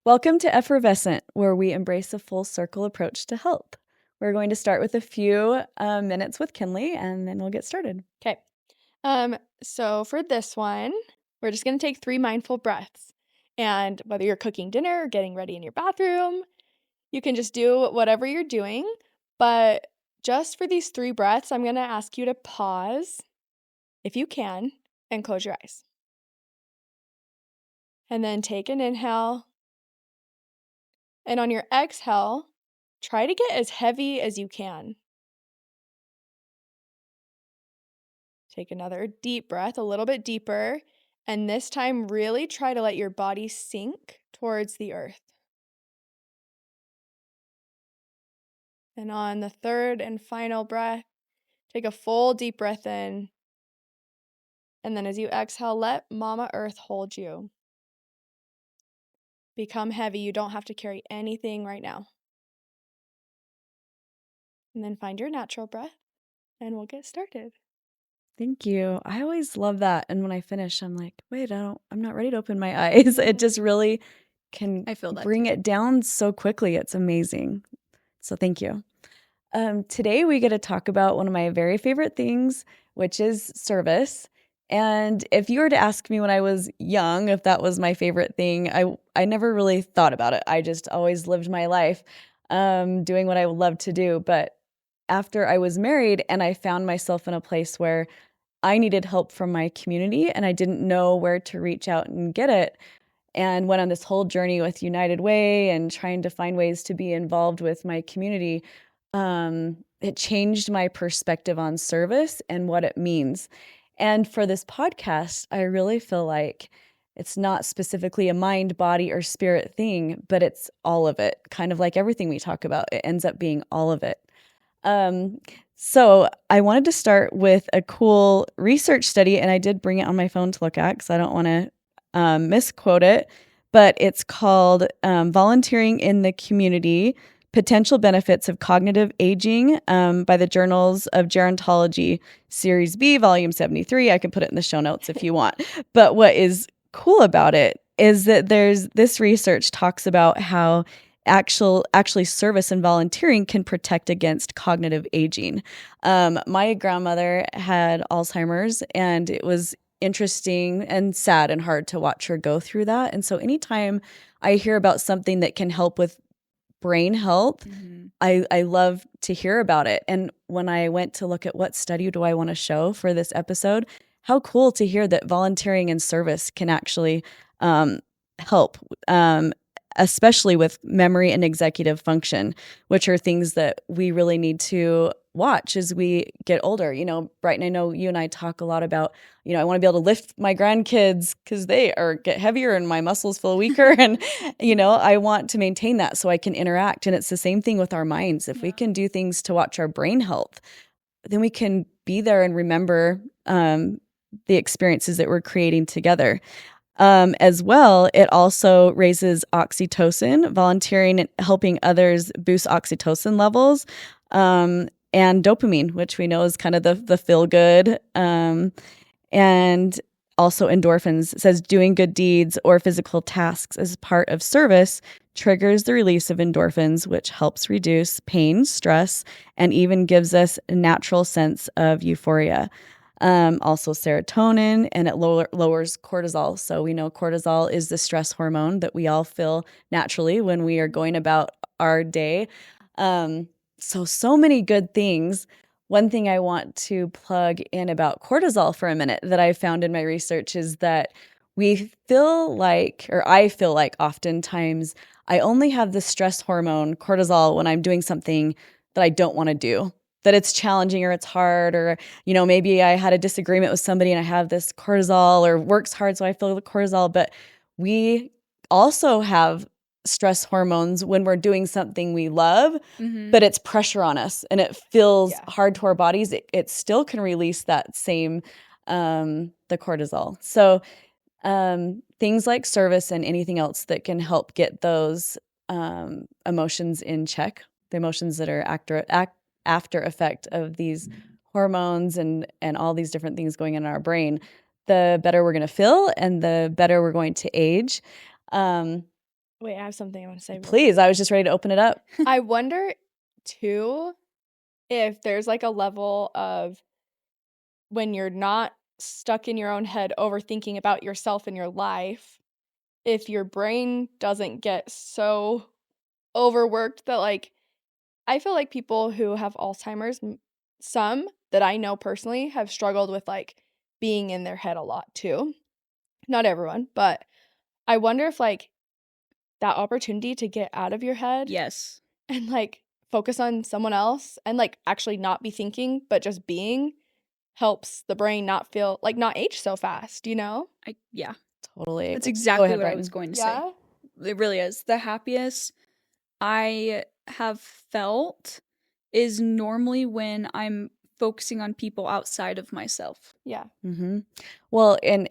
Welcome to Effervescent, where we embrace a full circle approach to health. We're going to start with a few minutes with Kinley, and then we'll get started. Okay. So for this one, we're just going to take 3 mindful breaths. And whether you're cooking dinner or getting ready in your bathroom, you can just do whatever you're doing. But just for these 3 breaths, I'm going to ask you to pause, if you can, and close your eyes. And then take an inhale. And on your exhale, try to get as heavy as you can. Take another deep breath, a little bit deeper. And this time, really try to let your body sink towards the earth. And on the third and final breath, take a full deep breath in. And then as you exhale, let Mama Earth hold you. Become heavy. You don't have to carry anything right now. And then find your natural breath, and we'll get started. Thank you. I always love that. And when I finish, I'm like, wait, I'm not ready to open my eyes. It just really can I feel that bring too. it down so quickly. It's amazing. So thank you. Today we get to talk about one of my very favorite things, which is service. And if you were to ask me when I was young if that was my favorite thing, I never really thought about it. I just always lived my life doing what I love to do. But after I was married and I found myself in a place where I needed help from my community and I didn't know where to reach out and get it, and went on this whole journey with United Way and trying to find ways to be involved with my community, it changed my perspective on service and what it means. And for this podcast, I really feel like it's not specifically a mind, body, or spirit thing, but it's all of it. Kind of like everything we talk about, it ends up being all of it. Um, so I wanted to start with a cool research study, and I did bring it on my phone to look at because I don't want to misquote it, but it's called Volunteering in the Community: Potential Benefits of Cognitive Aging, by the Journals of Gerontology, Series B, Volume 73. I can put it in the show notes if you want. But what is cool about it is that there's this research talks about how actually service and volunteering can protect against cognitive aging. My grandmother had Alzheimer's, and it was interesting and sad and hard to watch her go through that. And so anytime I hear about something that can help with brain health, I love to hear about it. And when I went to look at what study do I want to show for this episode, how cool to hear that volunteering and service can actually help, especially with memory and executive function, which are things that we really need to watch as we get older. You know, Brighton, I know you and I talk a lot about, I want to be able to lift my grandkids because they are get heavier and my muscles feel weaker. And, I want to maintain that so I can interact. And it's the same thing with our minds. If we can do things to watch our brain health, then we can be there and remember the experiences that we're creating together. As well, it also raises oxytocin. Volunteering and helping others boost oxytocin levels, and dopamine, which we know is kind of the feel good, and also endorphins. It says doing good deeds or physical tasks as part of service triggers the release of endorphins, which helps reduce pain, stress, and even gives us a natural sense of euphoria. Also serotonin, and it lowers cortisol. So we know cortisol is the stress hormone that we all feel naturally when we are going about our day. So many good things. One thing I want to plug in about cortisol for a minute that I found in my research is that we feel like, or I feel like oftentimes, I only have the stress hormone cortisol when I'm doing something that I don't want to do, that it's challenging or it's hard, or, maybe I had a disagreement with somebody and I have this cortisol, or works hard, so I feel the cortisol. But we also have stress hormones when we're doing something we love, but it's pressure on us and it feels hard to our bodies. It still can release that same, the cortisol. So things like service and anything else that can help get those emotions in check, the emotions that are after effect of these hormones and all these different things going in our brain, the better we're going to feel and the better we're going to age. Wait, I have something I want to say. Please, I was just ready to open it up. I wonder, too, if there's like a level of when you're not stuck in your own head overthinking about yourself and your life, if your brain doesn't get so overworked that, like, I feel like people who have Alzheimer's, some that I know personally, have struggled with, like, being in their head a lot too. Not everyone, but I wonder if, like, that opportunity to get out of your head Yes. and, like, focus on someone else and, like, actually not be thinking, but just being helps the brain not feel like not age so fast, you know? Yeah. Totally. That's Go exactly ahead, what I Brighton. was going to say. Yeah. It really is. The happiest I have felt is normally when I'm focusing on people outside of myself. Yeah. Mm-hmm. Well, and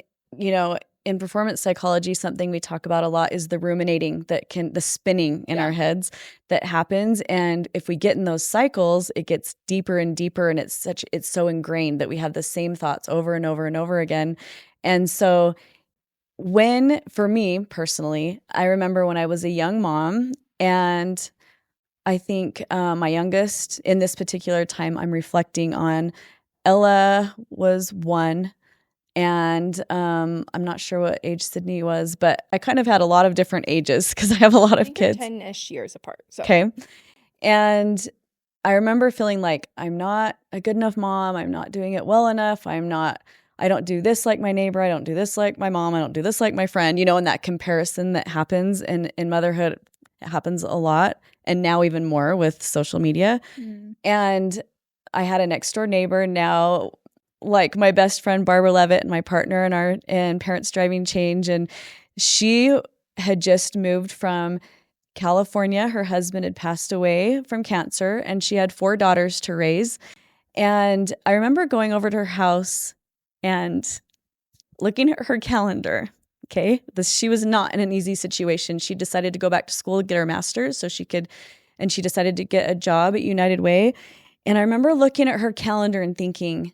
in performance psychology, something we talk about a lot is the ruminating the spinning in our heads that happens. And if we get in those cycles, it gets deeper and deeper, and it's so ingrained that we have the same thoughts over and over and over again. And so for me personally, I remember when I was a young mom, and I think my youngest in this particular time I'm reflecting on, Ella was 1, and I'm not sure what age Sydney was, but I kind of had a lot of different ages because I have a lot I of think they're kids. 10-ish years apart. So. Okay. And I remember feeling like I'm not a good enough mom. I'm not doing it well enough. I don't do this like my neighbor. I don't do this like my mom. I don't do this like my friend, and that comparison that happens in motherhood happens a lot. And now even more with social media. And I had a next door neighbor now, like my best friend, Barbara Levitt, and my partner in Parents Driving Change. And she had just moved from California. Her husband had passed away from cancer, and she had 4 daughters to raise. And I remember going over to her house and looking at her calendar. Okay, she was not in an easy situation. She decided to go back to school to get her master's and she decided to get a job at United Way. And I remember looking at her calendar and thinking,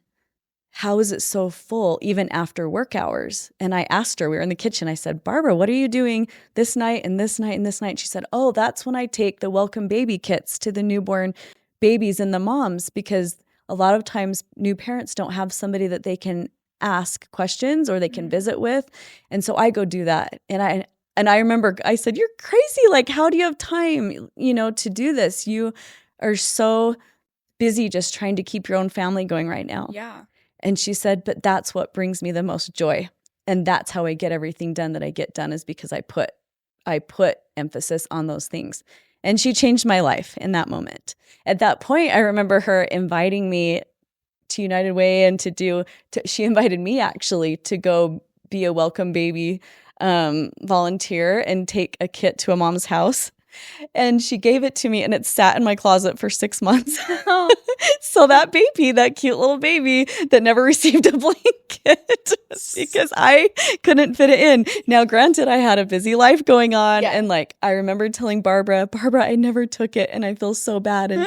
how is it so full even after work hours? And I asked her, we were in the kitchen, I said, Barbara, what are you doing this night and this night and this night? And she said, oh, that's when I take the welcome baby kits to the newborn babies and the moms, because a lot of times new parents don't have somebody that they can ask questions or they can visit with. And so I go do that. And I remember I said, you're crazy. Like, how do you have time, to do this? You are so busy just trying to keep your own family going right now. Yeah. And she said, but that's what brings me the most joy. And that's how I get everything done that I get done, is because I put emphasis on those things. And she changed my life in that moment. At that point, I remember her inviting me to United Way and she invited me actually to go be a welcome baby volunteer and take a kit to a mom's house. And she gave it to me, and it sat in my closet for 6 months. So that cute little baby that never received a blanket because I couldn't fit it in. Now, granted, I had a busy life going on. Yeah. And I remember telling Barbara, I never took it and I feel so bad. And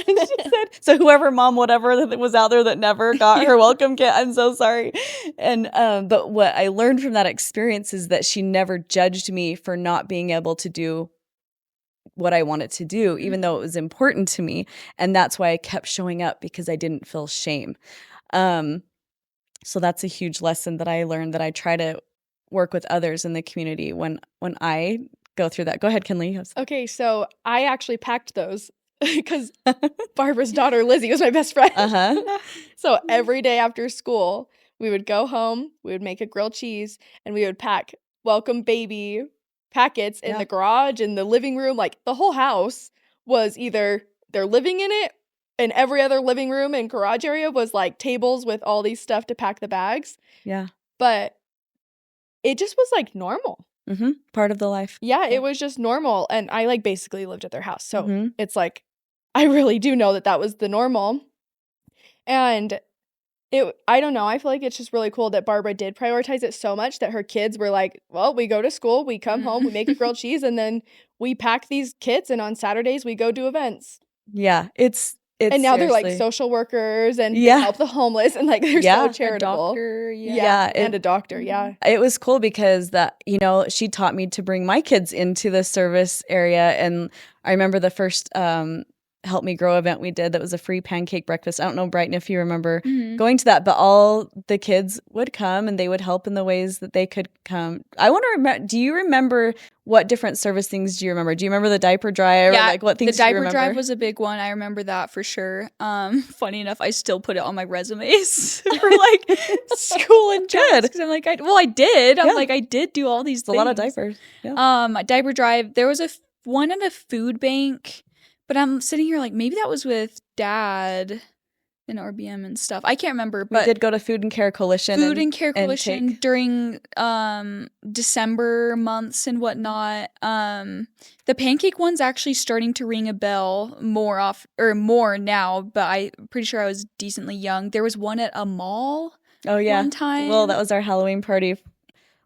and she said, so whoever mom, whatever that was out there that never got her welcome kit, I'm so sorry. And but what I learned from that experience is that she never judged me for not being able to do what I wanted to do, even though it was important to me. And that's why I kept showing up, because I didn't feel shame. So that's a huge lesson that I learned, that I try to work with others in the community when I go through that. Go ahead, Kinley. Okay, so I actually packed those because Barbara's daughter, Lizzie, was my best friend. Uh-huh. So every day after school, we would go home, we would make a grilled cheese, and we would pack welcome baby packets in the garage, in the living room. Like, the whole house was either they're living in it, and every other living room and garage area was like tables with all these stuff to pack the bags. Yeah. But it just was like normal. Mm-hmm. Part of the life. Yeah, it was just normal. And I basically lived at their house. So it's like, I really do know that was the normal. And I don't know, I feel like it's just really cool that Barbara did prioritize it so much that her kids were like, well, we go to school, we come home, we make a grilled cheese, and then we pack these kits, and on Saturdays we go do events. Yeah, it's It's And now they're like seriously social workers and they Yeah. help the homeless and like they're Yeah. so A charitable. doctor, Yeah, and a doctor, yeah. It was cool because that, she taught me to bring my kids into the service area. And I remember the first Help Me Grow event we did that was a free pancake breakfast. I don't know, Brighton, if you remember going to that, but all the kids would come and they would help in the ways that they could come. I want to remember, do you remember what different service things do you remember? Do you remember the diaper drive? Yeah, or like what things the do you diaper remember? drive was a big one. I remember that for sure. Funny enough, I still put it on my resumes for like school and jobs because I'm like, I did. I'm Yeah. like, I did do all these It's a things. lot of diapers. Yeah. Diaper drive. There was one at a food bank, but I'm sitting here like maybe that was with Dad and RBM and stuff. I can't remember, We but did go to Food and Care Coalition. Food and Care Coalition take- during December months and whatnot. The pancake one's actually starting to ring a bell more now, but I'm pretty sure I was decently young. There was one at a mall. Oh yeah. One time. Well, that was our Halloween party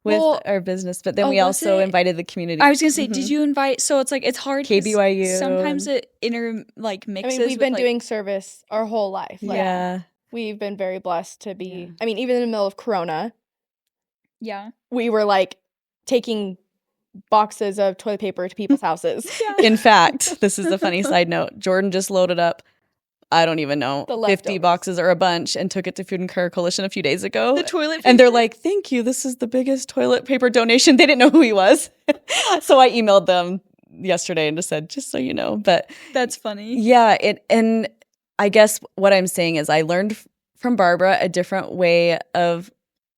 with our business, but then we was also it? invited the community. I was gonna say, did you invite? So it's like it's hard. 'cause KBYU Sometimes and- it mixes. I mean, we've been with, doing service our whole life. Like, Yeah. we've been very blessed to be. Yeah. I mean, even in the middle of Corona, Yeah. we were like taking boxes of toilet paper to people's houses. In fact, this is a funny side note. Jordan just loaded up, I don't even know, The 50 leftovers. boxes or a bunch and took it to Food and Care Coalition a few days ago. The toilet paper. And they're like, thank you. This is the biggest toilet paper donation. They didn't know who he was. So I emailed them yesterday and just said, just so you know. But That's funny. yeah, and I guess what I'm saying is I learned from Barbara a different way of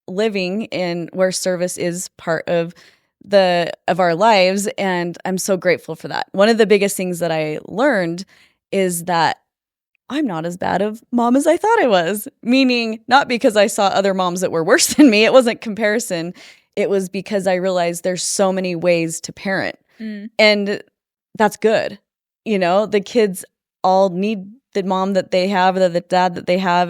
living in where service is part of our lives, and I'm so grateful for that. One of the biggest things that I learned is that I'm not as bad of mom as I thought I was, meaning not because I saw other moms that were worse than me. It wasn't comparison. It was because I realized there's so many ways to parent. And that's good. The kids all need the mom that they have, or the dad that they have.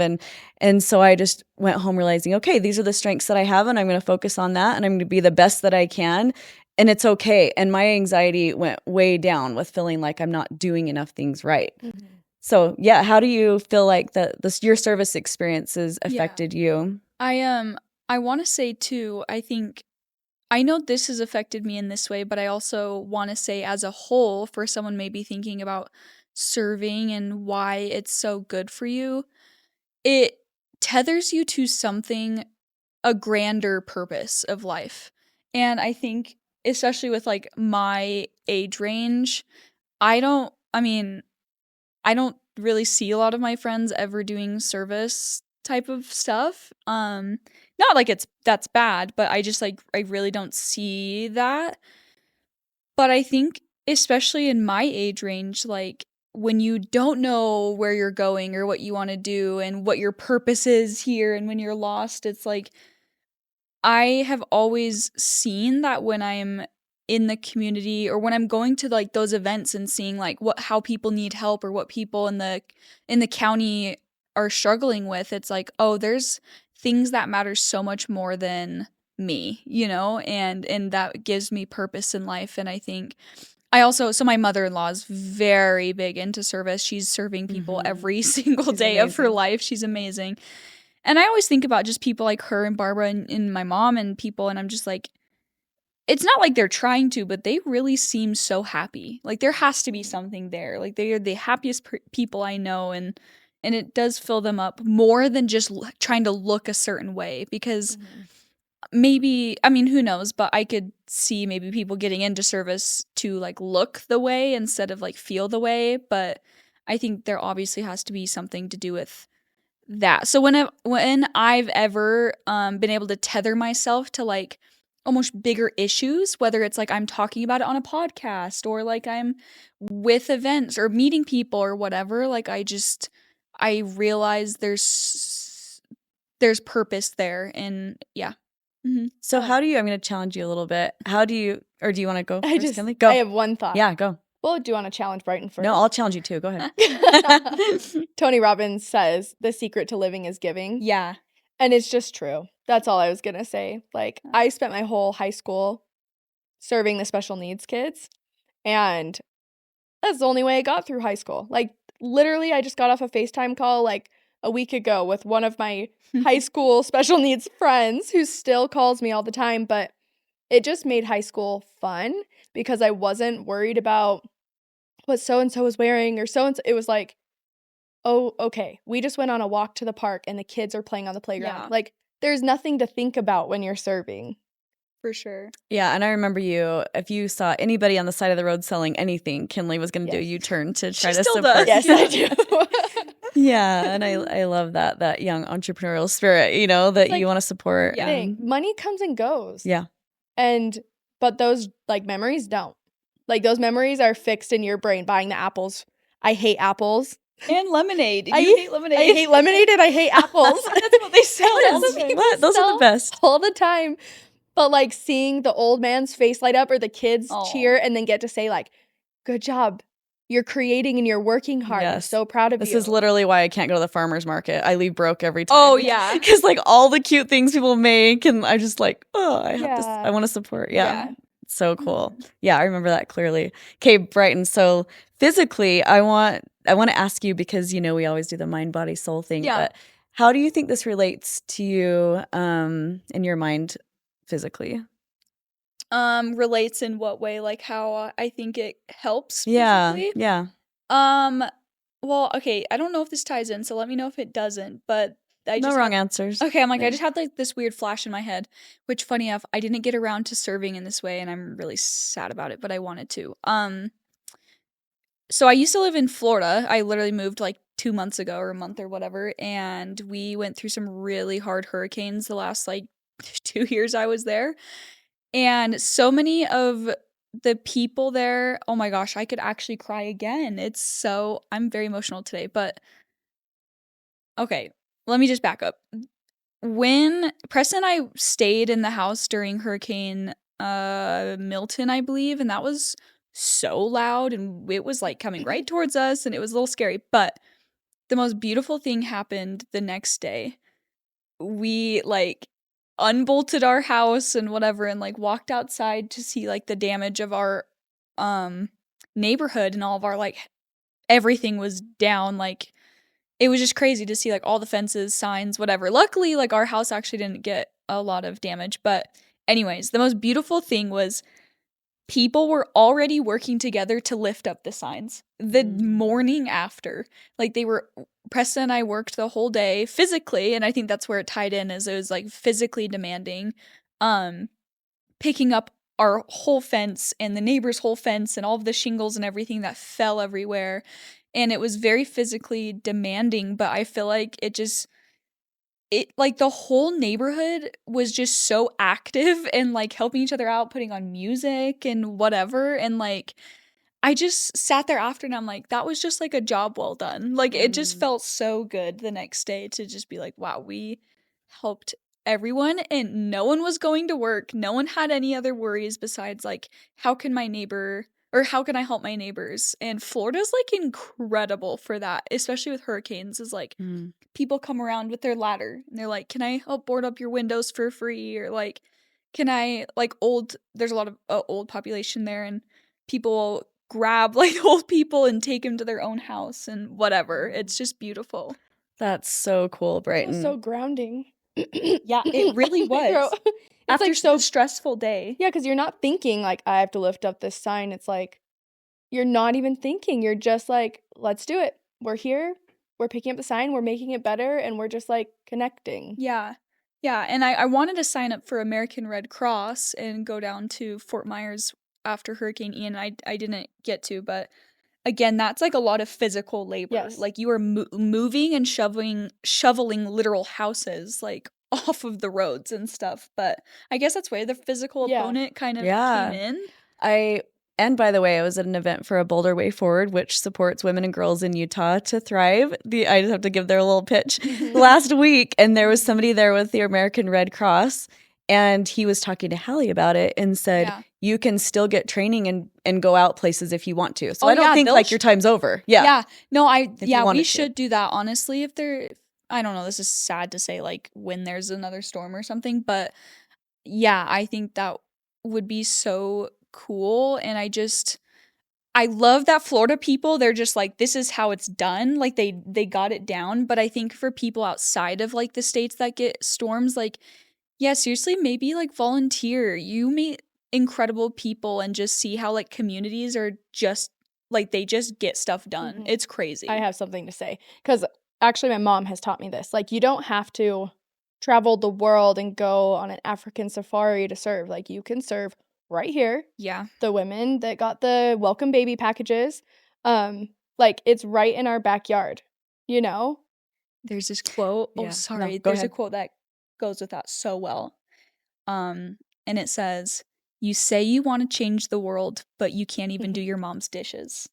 And so I just went home realizing, okay, these are the strengths that I have, and I'm going to focus on that, and I'm going to be the best that I can. And it's okay. And my anxiety went way down with feeling like I'm not doing enough things right. Mm-hmm. So yeah, how do you feel like your service experiences affected you? I want to say too, I know this has affected me in this way, but I also want to say as a whole, for someone maybe thinking about serving and why it's so good for you, it tethers you to something, a grander purpose of life. And I think, especially with like my age range, I don't really see a lot of my friends ever doing service type of stuff. Not like that's bad, but I just I really don't see that. But I think especially in my age range, like when you don't know where you're going or what you want to do and what your purpose is here, and when you're lost, it's like I have always seen that when I'm in the community or when I'm going to like those events and seeing like how people need help or what people in the county are struggling with, it's like, oh, there's things that matter so much more than me, and that gives me purpose in life. And I think so my mother-in-law is very big into service. She's serving people every single day of her life. She's amazing. And I always think about just people like her and Barbara and my mom and people, and I'm just like, it's not like they're trying to, but they really seem so happy. Like there has to be something there. Like they are the happiest people I know, and it does fill them up more than just trying to look a certain way. Because maybe, I mean, who knows? But I could see maybe people getting into service to like look the way instead of like feel the way. But I think there obviously has to be something to do with that. So when I've ever been able to tether myself to like almost bigger issues, whether it's like I'm talking about it on a podcast or like I'm with events or meeting people or whatever, like I realize there's purpose there. And yeah. So how do you, I'm going to challenge you a little bit. How do you, or do you want to go first, Kinley? Go. I have one thought. Yeah, go. Well, do you want to challenge Brighton first? No, I'll challenge you too. Go ahead. Tony Robbins says the secret to living is giving. Yeah. And it's just true. That's all I was going to say. Like, I spent my whole high school serving the special needs kids, and that's the only way I got through high school. Like, literally, I just got off a FaceTime call like a week ago with one of my high school special needs friends who still calls me all the time, but it just made high school fun because I wasn't worried about what so-and-so was wearing or so-and-so. It was like, oh, okay, we just went on a walk to the park and the kids are playing on the playground. Yeah. Like, there's nothing to think about when you're serving. For sure. Yeah, and I remember if you saw anybody on the side of the road selling anything, Kinley was going to do a Yes. U-turn to try She to still support. does. Yes, I do. Yeah, and I love that young entrepreneurial spirit, you know, that Like, you want to support. Yeah. Thing. Money comes and goes. Yeah. But those like memories don't. Like those memories are fixed in your brain. Buying the apples. I hate apples. And lemonade. I You hate lemonade. I hate lemonade and I hate apples. That's what they sell all the time. People What? Those are the sell best. all the time. But like seeing the old man's face light up or the kids Aw. cheer and then get to say like, good job. You're creating and you're working hard. I'm Yes. so proud of This you. is literally why I can't go to the farmer's market. I leave broke every time. Oh, yeah. Because like all the cute things people make, and I'm just like, oh, I have to. Yeah. I want to support. Yeah. Yeah. It's so cool. Yeah, I remember that clearly. Okay, Brighton. So physically, I want to ask you, because you know we always do the mind, body, soul thing. Yeah. But how do you think this relates to you in your mind physically? Relates in what way? Like how I think it helps Yeah. physically? Yeah. Well, okay, I don't know if this ties in, so let me know if it doesn't, but I No just wrong had- answers. Okay, I'm like, I Yeah. just had like this weird flash in my head, which funny enough, I didn't get around to serving in this way, and I'm really sad about it, but I wanted to. So I used to live in Florida. I literally moved like 2 months ago or a month or whatever, and we went through some really hard hurricanes the last like 2 years I was there. And so many of the people there, oh my gosh, I could actually cry again. I'm very emotional today, but okay, let me just back up. When Preston and I stayed in the house during Hurricane Milton, I believe, and that was so loud and it was like coming right towards us and it was a little scary, but the most beautiful thing happened the next day. We like unbolted our house and whatever and like walked outside to see like the damage of our neighborhood, and all of our like everything was down. Like it was just crazy to see like all the fences, signs, whatever. Luckily like our house actually didn't get a lot of damage, but anyways, the most beautiful thing was people were already working together to lift up the signs the morning after. Like Preston and I worked the whole day physically, and I think that's where it tied in, is it was like physically demanding, picking up our whole fence and the neighbor's whole fence and all of the shingles and everything that fell everywhere. And it was very physically demanding, but I feel like it like the whole neighborhood was just so active and like helping each other out, putting on music and whatever. And like I just sat there after and I'm like, that was just like a job well done. Like it just felt so good the next day to just be like, wow, we helped everyone and no one was going to work. No one had any other worries besides like, how can I help my neighbors? And Florida's like incredible for that, especially with hurricanes, is like people come around with their ladder and they're like, can I help board up your windows for free? Or like, can I like there's a lot of old population there, and people grab like old people and take them to their own house and whatever. It's just beautiful. That's so cool, It Brighton. was so grounding. Yeah, it really was. It's After like so a stressful day. Yeah, because you're not thinking like I have to lift up this sign. It's like you're not even thinking. You're just like, let's do it. We're here. We're picking up the sign. We're making it better, and we're just like connecting. Yeah. Yeah, and I wanted to sign up for American Red Cross and go down to Fort Myers after Hurricane Ian. I didn't get to, but again, that's like a lot of physical labor. Yes. Like you are moving and shoveling literal houses like off of the roads and stuff. But I guess that's where the physical opponent kind of came in. And by the way, I was at an event for A Bolder Way Forward, which supports women and girls in Utah to thrive. I just have to give their little pitch. Last week, and there was somebody there with the American Red Cross, and he was talking to Hallie about it and said, you can still get training and go out places if you want to. So I don't think like your time's over. Yeah. Yeah. No, we to. should do that, honestly. I don't know, this is sad to say, like when there's another storm or something, but yeah, I think that would be so cool. And I love that Florida people, they're just like, this is how it's done. Like they got it down. But I think for people outside of like the states that get storms, like, yeah, seriously, maybe like volunteer. You meet incredible people and just see how like communities are just like they just get stuff done. It's crazy. I have something to say because actually my mom has taught me this. Like, you don't have to travel the world and go on an African safari to serve. Like, you can serve right here. Yeah. The women that got the welcome baby packages, like, it's right in our backyard, you know? There's this quote. Oh, Yeah. sorry. No, go There's a ahead. quote that goes with that so well. And it says, "You say you want to change the world, but you can't even do your mom's dishes."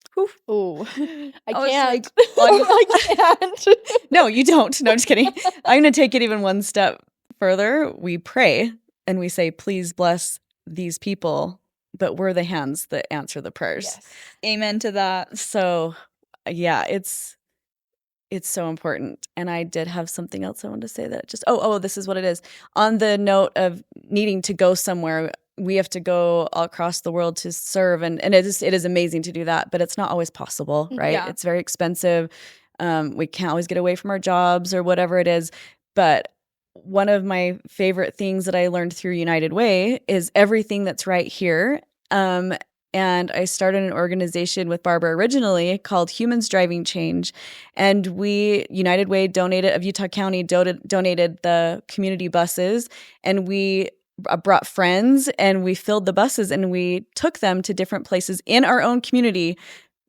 Ooh, I was can't. like, I can't. No, you don't. No, just kidding. I'm going to take it even one step further. We pray and we say, please bless these people, but we're the hands that answer the prayers. Yes. Amen to that. So, yeah, it's so important. And I did have something else I wanted to say that just this is what it is. On the note of needing to go somewhere, we have to go all across the world to serve, and it is amazing to do that, but it's not always possible, right? Yeah. It's very expensive. We can't always get away from our jobs or whatever it is. But one of my favorite things that I learned through United Way is everything that's right here. And I started an organization with Barbara originally called Humans Driving Change. And United Way of Utah County donated the community buses, and we brought friends and we filled the buses and we took them to different places in our own community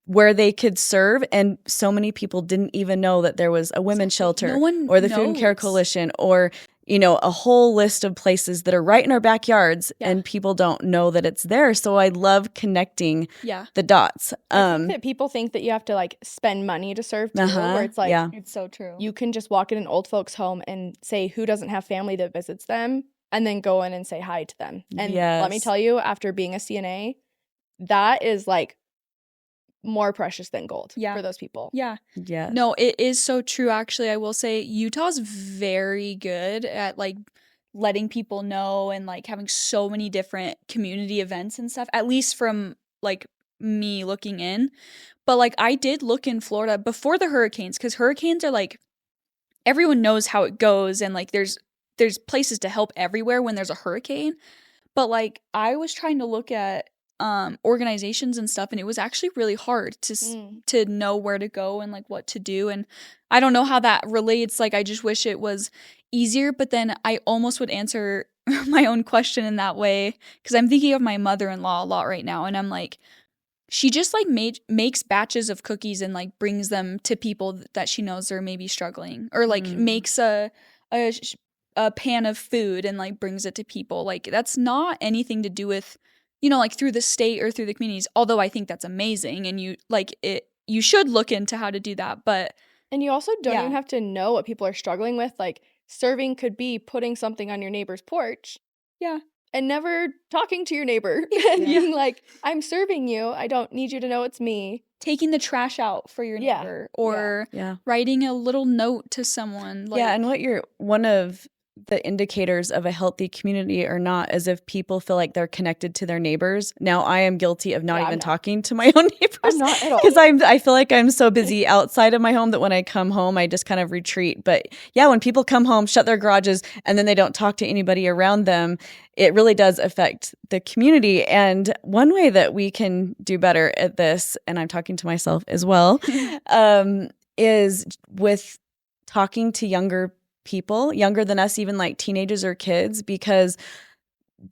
where they could serve. And so many people didn't even know that there was a women's shelter No one or the Food and Care knows. Coalition or a whole list of places that are right in our backyards, Yeah. and people don't know that it's there. So I love connecting Yeah. the dots. I think that people think that you have to like spend money to serve too, where it's like, yeah. It's so true. you can just walk in an old folks' home and say who doesn't have family that visits them, and then go in and say hi to them. And let me Yes. tell you, after being a CNA, that is like more precious than gold for those people. Yeah. Yeah. No, it is so true. Actually, I will say Utah's very good at like letting people know and like having so many different community events and stuff, at least from like me looking in. But like I did look in Florida before the hurricanes, because hurricanes are like, everyone knows how it goes, and like there's places to help everywhere when there's a hurricane. But like I was trying to look at organizations and stuff, and it was actually really hard to know where to go and like what to do. And I don't know how that relates. Like I just wish it was easier, but then I almost would answer my own question in that way, because I'm thinking of my mother-in-law a lot right now, and I'm like, she just like makes batches of cookies and like brings them to people that she knows are maybe struggling, or like makes a pan of food and like brings it to people. Like that's not anything to do with, like through the state or through the communities, although I think that's amazing, and you should look into how to do that. But And you also don't Yeah. even have to know what people are struggling with. Like, serving could be putting something on your neighbor's porch. Yeah. And never talking to your neighbor and being like, I'm serving you. I don't need you to know it's me. taking the trash out for your Yeah. neighbor, or Yeah. writing a little note to someone. Like, Yeah, and one of the indicators of a healthy community or not is if people feel like they're connected to their neighbors. Now, I am guilty of not Yeah, I'm even not. talking to my own neighbors. I'm not at all. Because I feel like I'm so busy outside of my home that when I come home, I just kind of retreat. But yeah, when people come home, shut their garages, and then they don't talk to anybody around them, it really does affect the community. And one way that we can do better at this, and I'm talking to myself as well, is with talking to younger people, younger than us, even like teenagers or kids, because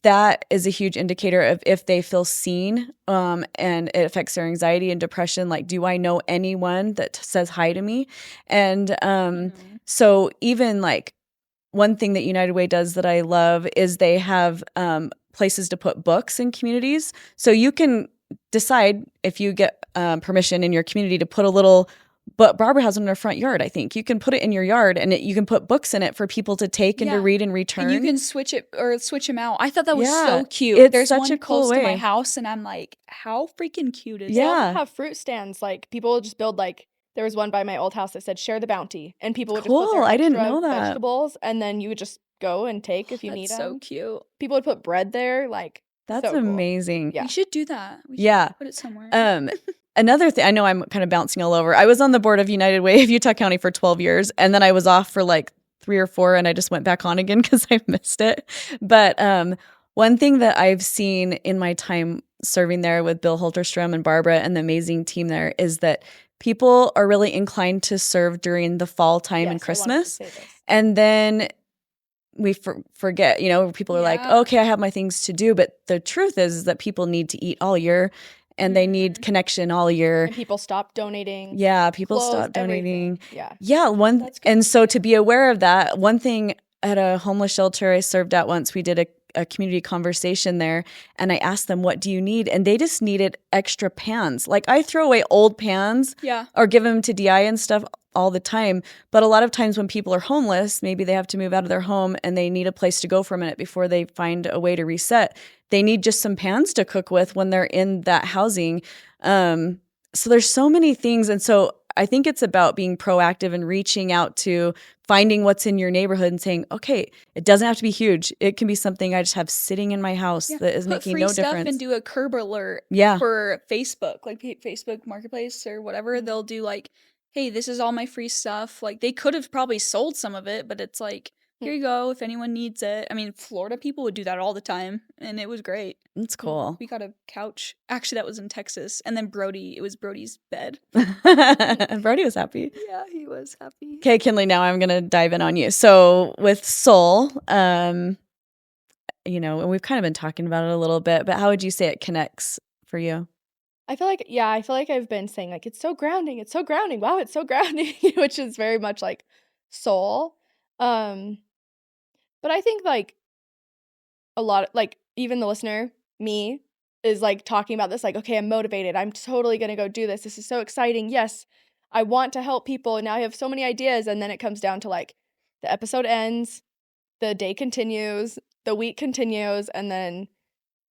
that is a huge indicator of if they feel seen, and it affects their anxiety and depression. Like, do I know anyone that says hi to me? And so even like one thing that United Way does that I love is they have places to put books in communities. So you can decide if you get permission in your community to put a little, but Barbara has them in her front yard, I think. You can put it in your yard, and you can put books in it for people to take and to read and return. And you can switch them out. I thought that was Yeah, so cute. it's There's such one a cool close to my way. house, and I'm like, how freaking cute is They that? also Yeah. have fruit stands. Like, people will just build, like, there was one by my old house that said share the bounty, and people would just put Cool. their I didn't extra know that. vegetables, and then you would just go and take if you need That's so them. cute. People would put bread there. Like, That's So cool. amazing. Yeah. We should do that. We should Yeah. put it somewhere. Another thing, I know I'm kind of bouncing all over. I was on the board of United Way of Utah County for 12 years, and then I was off for like 3 or 4, and I just went back on again because I missed it. But one thing that I've seen in my time serving there with Bill Holterstrom and Barbara and the amazing team there is that people are really inclined to serve during the fall time and Yes, I wanted to Christmas. say this. And then we forget, people are like, Yeah. okay, I have my things to do. But the truth is that people need to eat all year and they need connection all year. And people stop donating. Yeah, people clothes, stop donating. everything. Yeah, That's good. and so to be aware of that, one thing at a homeless shelter I served at once, we did a community conversation there, and I asked them, what do you need? And they just needed extra pans. Like I throw away old pans Yeah. or give them to DI and stuff all the time. But a lot of times when people are homeless, maybe they have to move out of their home and they need a place to go for a minute before they find a way to reset. They need just some pans to cook with when they're in that housing. So there's so many things. And so I think it's about being proactive and reaching out to finding what's in your neighborhood and saying, okay, it doesn't have to be huge. It can be something I just have sitting in my house that is Put making free no stuff difference. and do a curb alert Yeah. for Facebook, like Facebook Marketplace or whatever. They'll do like, hey, this is all my free stuff. Like they could have probably sold some of it, but it's like, here you go if anyone needs it. I mean, Florida people would do that all the time, and it was great. It's cool. We got a couch. Actually, that was in Texas. And then it was Brody's bed. Brody was happy. Yeah, he was happy. Okay, Kinley, now I'm going to dive in on you. So with Soul, and we've kind of been talking about it a little bit, but how would you say it connects for you? I feel like I've been saying like it's so grounding. Wow, it's so grounding, which is very much like soul. But I think like a lot like even the listener, me, is like talking about this like, okay, I'm motivated. I'm totally going to go do this. This is so exciting. Yes, I want to help people. Now I have so many ideas, and then it comes down to like the episode ends, the day continues, the week continues, and then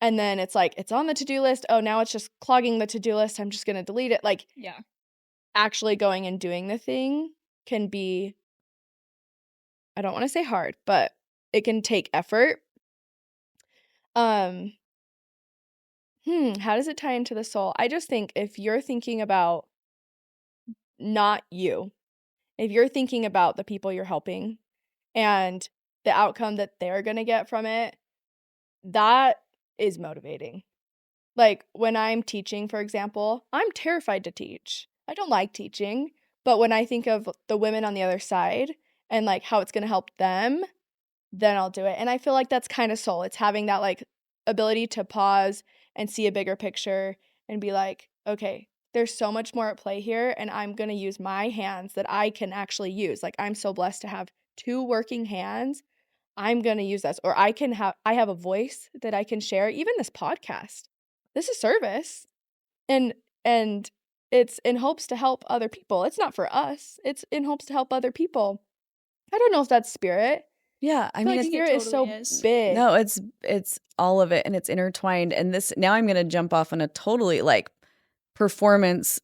it's like it's on the to-do list. Oh, now it's just clogging the to-do list. I'm just going to delete it. Like Yeah. actually going and doing the thing can be, I don't want to say hard, but it can take effort. How does it tie into the soul? I just think if you're thinking about not you, if you're thinking about the people you're helping and the outcome that they're going to get from it, that is motivating. Like when I'm teaching, for example, I'm terrified to teach. I don't like teaching, but when I think of the women on the other side and like how it's going to help them, then I'll do it. And I feel like that's kind of soul. It's having that like ability to pause and see a bigger picture and be like, okay, there's so much more at play here, and I'm going to use my hands that I can actually use. Like I'm so blessed to have 2 working hands. I'm going to use this, or I have a voice that I can share. Even this podcast, this is service, and it's in hopes to help other people. It's not for us. It's in hopes to help other people. I don't know if that's spirit. Yeah, I mean, Like spirit is so big. No, it's all of it, and it's intertwined. And this now I'm going to jump off on a totally like performance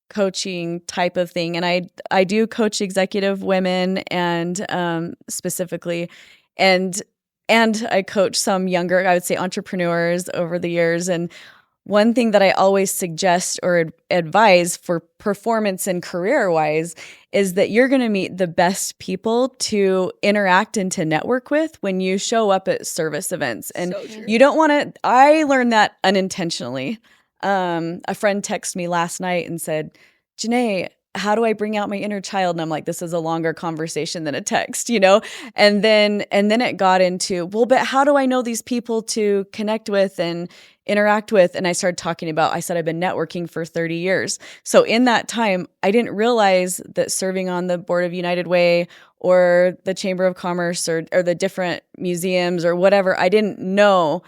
coaching type of thing, and I do coach executive women and specifically, and I coach some younger, I would say, entrepreneurs over the years. And one thing that I always suggest or advise for performance and career-wise is that you're going to meet the best people to interact and to network with when you show up at service events. And So true. you don't want to – I learned that unintentionally. A friend texted me last night and said, Janae, how do I bring out my inner child? And I'm like, this is a longer conversation than a text, And then it got into, well, but how do I know these people to connect with and interact with? And I started talking about, I said, I've been networking for 30 years. So in that time, I didn't realize that serving on the board of United Way or the Chamber of Commerce or the different museums or whatever, I didn't know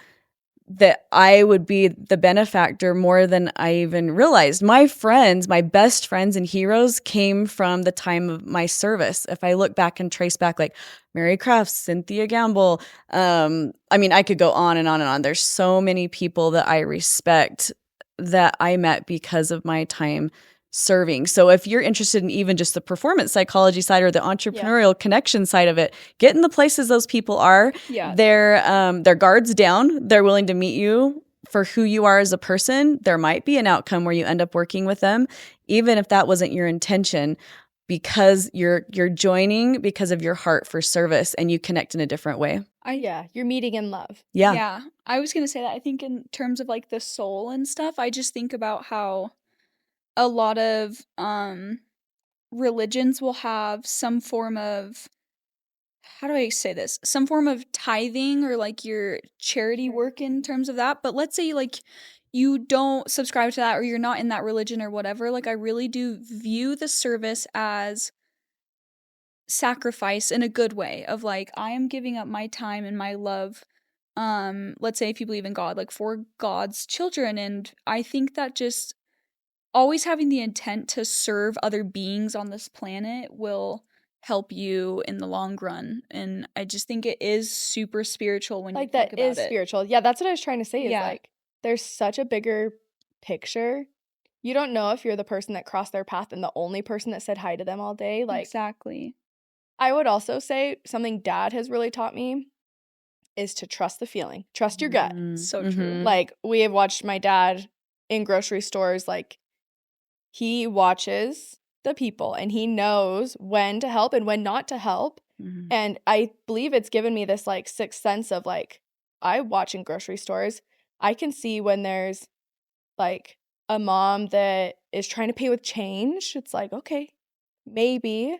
that I would be the benefactor more than I even realized. My friends, my best friends and heroes came from the time of my service. If I look back and trace back, like Mary Crafts, Cynthia Gamble, I mean, I could go on and on and on. There's so many people that I respect that I met because of my time serving. So if you're interested in even just the performance psychology side or the entrepreneurial connection side of it, get in the places those people are. Yeah. Their guards down. They're willing to meet you for who you are as a person. There might be an outcome where you end up working with them, even if that wasn't your intention, because you're joining because of your heart for service and you connect in a different way. You're meeting in love. Yeah. I was gonna say that. I think in terms of like the soul and stuff, I just think about how a lot of religions will have some form of, how do I say this? Some form of tithing or like your charity work in terms of that. But let's say like you don't subscribe to that or you're not in that religion or whatever. Like I really do view the service as sacrifice in a good way of like I am giving up my time and my love, let's say if you believe in God, like for God's children. And I think that just always having the intent to serve other beings on this planet will help you in the long run. And I just think it is super spiritual when you Like think that about is it. spiritual. Yeah, that's what I was trying to say is Yeah. like there's such a bigger picture. You don't know if you're the person that crossed their path and the only person that said hi to them all day. Like Exactly. I would also say something Dad has really taught me is to trust the feeling. Trust your gut. So true. Like we have watched my dad in grocery stores, like he watches the people and he knows when to help and when not to help. And I believe it's given me this like sixth sense of like I watch in grocery stores. I can see when there's like a mom that is trying to pay with change. It's like, okay, maybe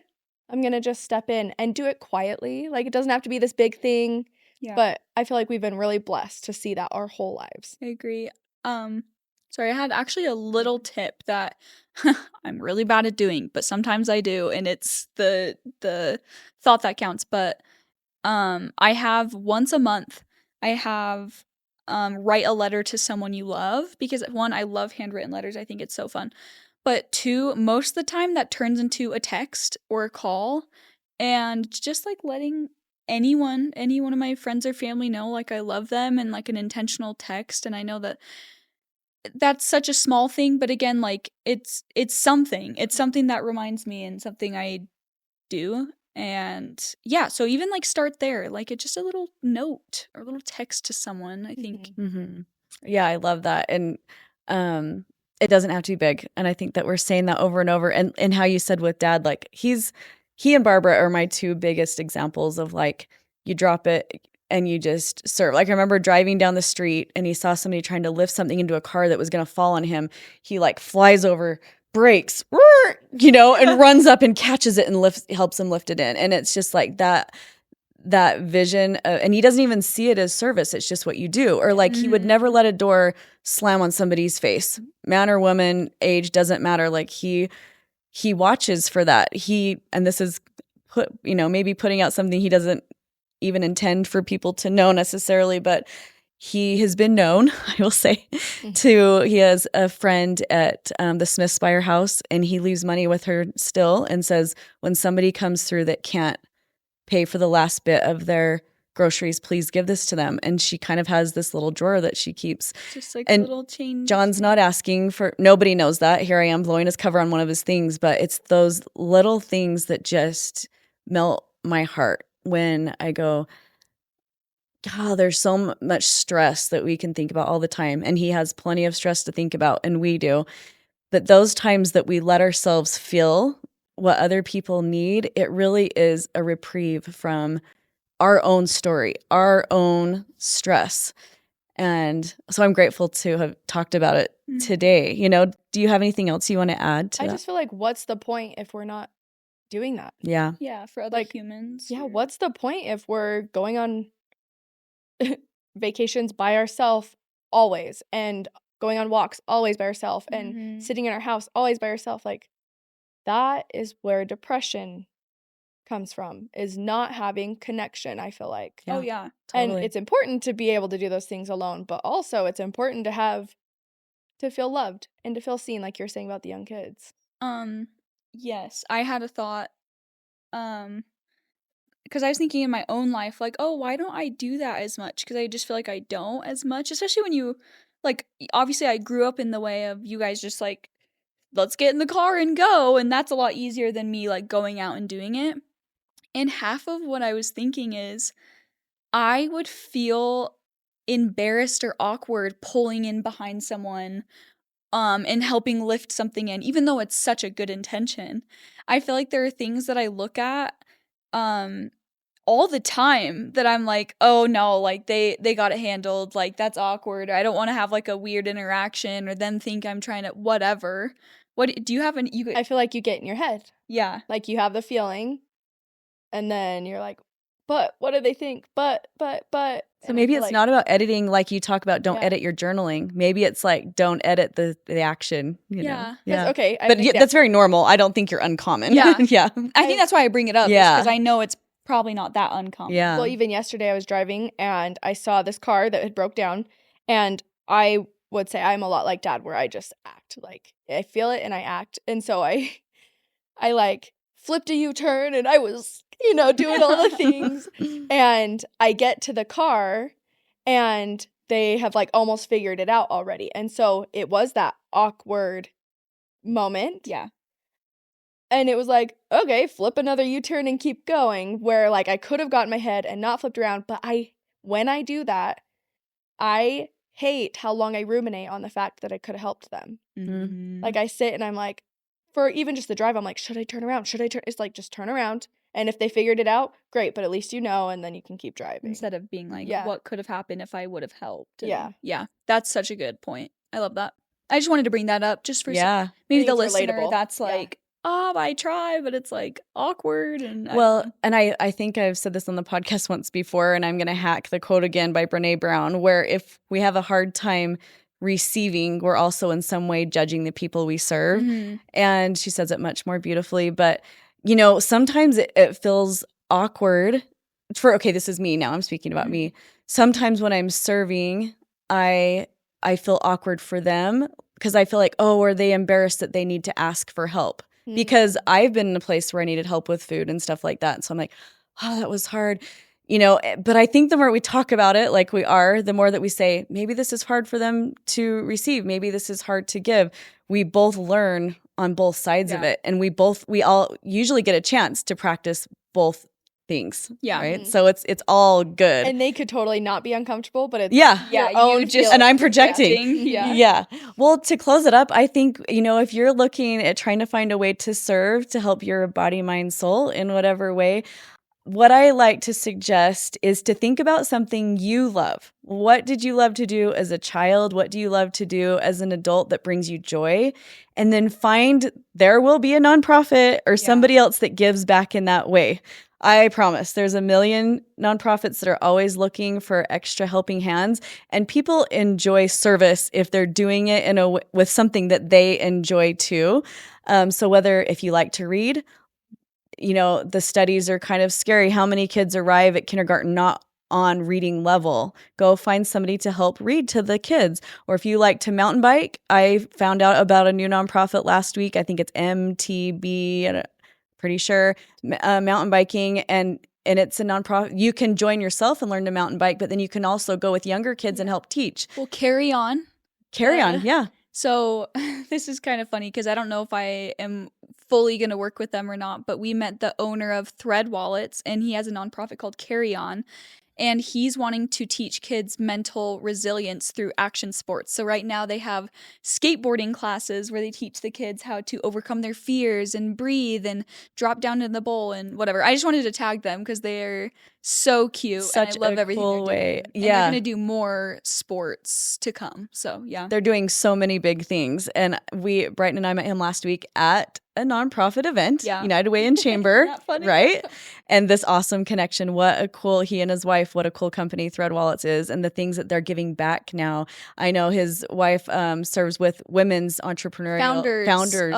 I'm going to just step in and do it quietly. Like it doesn't have to be this big thing. Yeah. But I feel like we've been really blessed to see that our whole lives. I agree. Sorry, I had actually a little tip that I'm really bad at doing, but sometimes I do, and it's the thought that counts. But I have once a month, I have write a letter to someone you love, because one, I love handwritten letters. I think it's so fun. But two, most of the time that turns into a text or a call, and just like letting any one of my friends or family know like I love them, and like an intentional text. And I know that that's such a small thing, but again, like it's something that reminds me and something I do. And yeah, so even like start there, like it's just a little note or a little text to someone, I think. Yeah, I love that. And it doesn't have to be big. And I think that we're saying that over and over. And how you said with Dad, like he and Barbara are my two biggest examples of like you drop it and you just serve. Like I remember driving down the street and he saw somebody trying to lift something into a car that was going to fall on him. He like flies over, brakes, and runs up and catches it and helps him lift it in. And it's just like that vision, and he doesn't even see it as service. It's just what you do. Or like he would never let a door slam on somebody's face, man or woman, age doesn't matter. Like he watches for that. And this is maybe putting out something he doesn't even intend for people to know necessarily, but he has been known, I will say, he has a friend at the Smith Spire house, and he leaves money with her still and says, when somebody comes through that can't pay for the last bit of their groceries, please give this to them. And she kind of has this little drawer that she keeps. Just like and little change. John's not asking for, nobody knows that. Here I am blowing his cover on one of his things, but it's those little things that just melt my heart when I go, God, there's so much stress that we can think about all the time. And he has plenty of stress to think about, and we do. But those times that we let ourselves feel what other people need, it really is a reprieve from our own story, our own stress. And so I'm grateful to have talked about it today. Do you have anything else you want to add to that? I just feel like what's the point if we're not doing that? Yeah. Yeah, for other humans. Yeah, what's the point if we're going on vacations by ourselves always, and going on walks always by ourselves, and sitting in our house always by ourselves? Like that is where depression comes from, is not having connection, I feel like. Oh yeah, totally. Totally. And it's important to be able to do those things alone, but also it's important to feel loved and to feel seen, like you're saying about the young kids. Yes, I had a thought, because I was thinking in my own life, like, oh, why don't I do that as much? Because I just feel like I don't as much, especially when you, like, obviously I grew up in the way of you guys just, like, let's get in the car and go. And that's a lot easier than me like going out and doing it. And half of what I was thinking is I would feel embarrassed or awkward pulling in behind someone and helping lift something in, even though it's such a good intention. I feel like there are things that I look at all the time that I'm like, oh no, like they got it handled, like that's awkward. Or I don't want to have like a weird interaction or then think I'm trying to whatever. What do you have I feel like you get in your head. Yeah. Like you have the feeling and then you're like, but what do they think? But. So maybe it's not about editing like you talk about don't edit your journaling. Maybe it's like don't edit the action, you know? Yeah. Okay. But that's very normal. I don't think you're uncommon. Yeah. Yeah. I think that's why I bring it up. Yeah. Because I know it's probably not that uncommon. Yeah. Well, even yesterday I was driving and I saw this car that had broke down, and I would say I'm a lot like Dad where I just act. Like I feel it and I act. And so I like flipped a U-turn and I was, doing all the things. And I get to the car and they have like almost figured it out already. And so it was that awkward moment. Yeah. And it was like, okay, flip another U-turn and keep going, where like I could have gotten my head and not flipped around. But when I do that, I hate how long I ruminate on the fact that I could have helped them. Mm-hmm. Like I sit and I'm like, for even just the drive, I'm like, should I turn around? Should I turn? It's like, just turn around. And if they figured it out, great. But at least you know, and then you can keep driving. Instead of being like, what could have happened if I would have helped? And yeah. That's such a good point. I love that. I just wanted to bring that up just for maybe the listener relatable. That's like, I try, but it's like awkward. And I think I've said this on the podcast once before, and I'm going to hack the quote again by Brene Brown, where if we have a hard time receiving, we're also in some way judging the people we serve. Mm-hmm. And she says it much more beautifully. But, sometimes it feels awkward this is me now. I'm speaking about me. Sometimes when I'm serving, I feel awkward for them because I feel like, are they embarrassed that they need to ask for help? Because I've been in a place where I needed help with food and stuff like that. So I'm like, that was hard, but I think the more we talk about it, like we are, the more that we say, maybe this is hard for them to receive. Maybe this is hard to give. We both learn on both sides of it. And we all usually get a chance to practice both things. Yeah. Right. Mm-hmm. So it's all good. And they could totally not be uncomfortable, but it's and I'm projecting. Yeah. Well, to close it up, I think, if you're looking at trying to find a way to serve, to help your body, mind, soul in whatever way, what I like to suggest is to think about something you love. What did you love to do as a child? What do you love to do as an adult that brings you joy? And then there will be a nonprofit or somebody else that gives back in that way. I promise there's a million nonprofits that are always looking for extra helping hands, and people enjoy service if they're doing it with something that they enjoy too. So if you like to read, the studies are kind of scary. How many kids arrive at kindergarten not on reading level? Go find somebody to help read to the kids. Or if you like to mountain bike, I found out about a new nonprofit last week. I think it's MTB, pretty sure, mountain biking, and it's a nonprofit. You can join yourself and learn to mountain bike, but then you can also go with younger kids and help teach. Well, carry on. Yeah. So this is kind of funny because I don't know if I am fully going to work with them or not, but we met the owner of Thread Wallets, and he has a nonprofit called Carry On. And he's wanting to teach kids mental resilience through action sports. So right now they have skateboarding classes where they teach the kids how to overcome their fears and breathe and drop down in the bowl and whatever. I just wanted to tag them because they're so cute. Such and I love a everything cool they're way. doing. And they're going to do more sports to come. So yeah. They're doing so many big things. And Brighton and I met him last week at a nonprofit event, United Way and Chamber, right? And this awesome connection. What a cool, he and his wife, what a cool company Thread Wallets is, and the things that they're giving back now. I know his wife serves with women's entrepreneurial founders.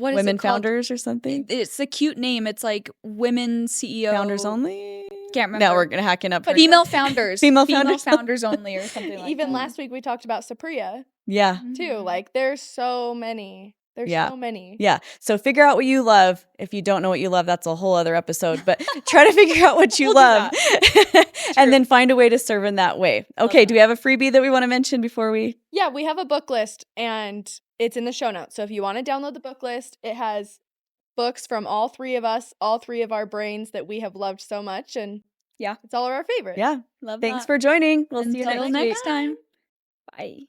What is Women it called? Founders or something? It's a cute name. It's like Women CEO. Founders Only? Can't remember. Now we're going to hack it up. Female Founders. Female Founders Only or something like that. Even last week we talked about Sapria. Yeah. Too. Like there's so many. So many. Yeah. So figure out what you love. If you don't know what you love, that's a whole other episode. But try to figure out what you love and then find a way to serve in that way. Okay. Do we have a freebie that we want to mention before we? Yeah, we have a book list, and It's in the show notes. So if you want to download the book list, it has books from all three of us, all three of our brains that we have loved so much. And Yeah. it's all of our favorites. Yeah. Love Thanks that. for joining. We'll see you Until next week. next time. Bye.